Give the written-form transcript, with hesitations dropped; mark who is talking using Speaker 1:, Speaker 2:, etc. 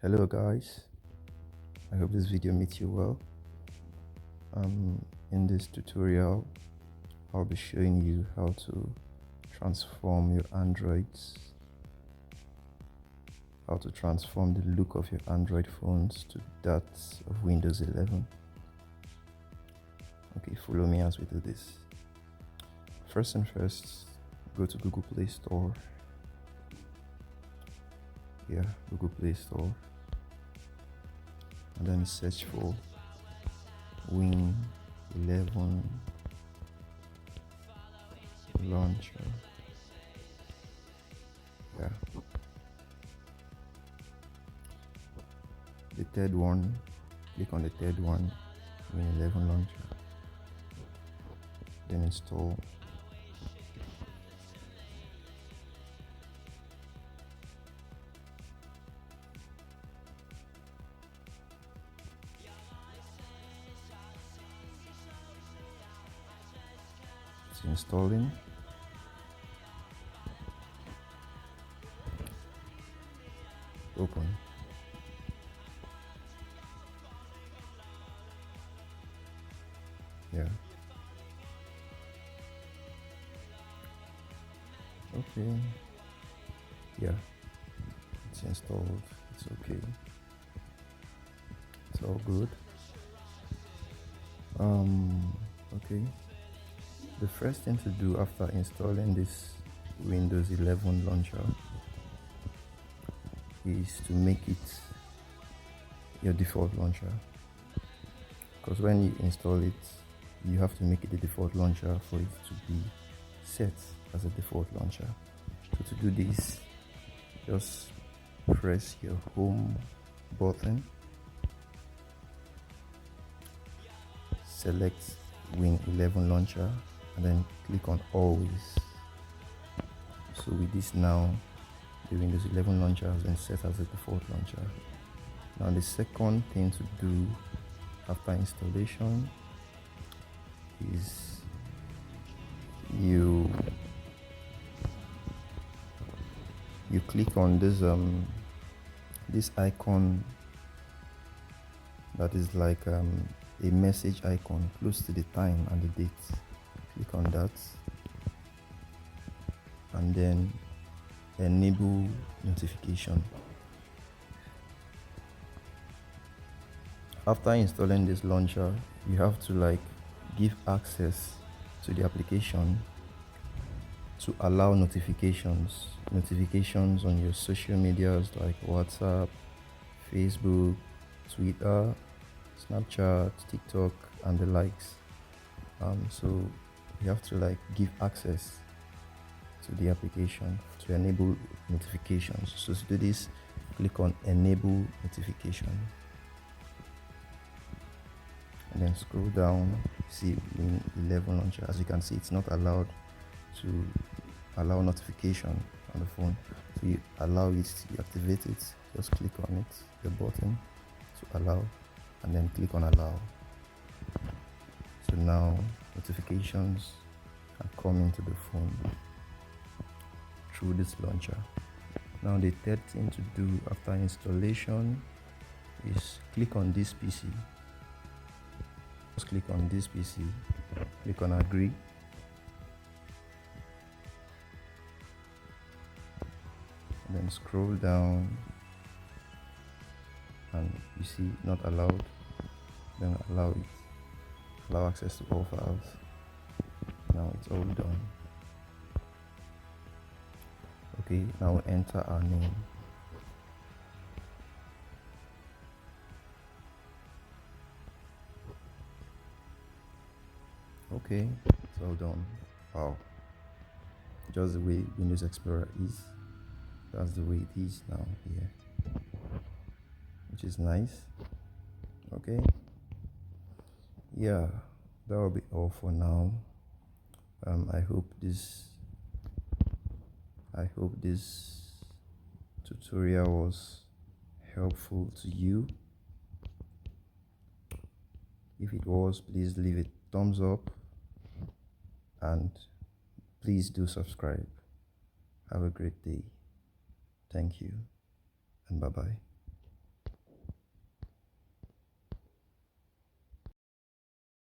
Speaker 1: Hello guys, I hope this video meets you well. In this tutorial I'll be showing you how to transform your Androids, how to transform the look of your Android phones to that of Windows 11. Okay, follow me as we do this. First and first, go to Google Play Store. Yeah, Google Play Store, and then search for Win 11 launcher. Yeah, the third one, click on the third one, Win 11 launcher, then install. It's installing. Open. Yeah. Okay. Yeah. It's installed. It's okay. It's all good. Okay. The first thing to do after installing this Windows 11 launcher is to make it your default launcher, because when you install it you have to make it the default launcher for it to be set as a default launcher. So to do this, just press your home button, select Win 11 launcher, and then click on always. So with this now, the Windows 11 launcher has been set as a default launcher. Now the second thing to do after installation is you click on this icon that is like a message icon close to the time and the date. Click on that and then enable notification. After installing this launcher, you have to give access to the application to allow notifications on your social medias like WhatsApp, Facebook, Twitter, Snapchat, TikTok, and the likes. So you have to give access to the application to enable notifications. So to do this, click on enable notification and then scroll down. See Win 11 launcher. As you can see, it's not allowed to allow notification on the phone. So you allow it, you activate it, just click on it, the button to allow, and then click on allow. So now notifications are coming to the phone through this launcher. Now the third thing to do after installation is click on this PC. Just click on this PC, click on agree, and then scroll down and you see not allowed, then allow it, allow access to all files. Now it's all done. Okay, now enter our name. Okay, it's all done. Wow, just the way Windows Explorer is, that's the way it is now here, which is nice. Okay, yeah, that will be all for now. I hope this tutorial was helpful to you. If it was, please leave a thumbs up and please do subscribe. Have a great day. Thank you and bye bye.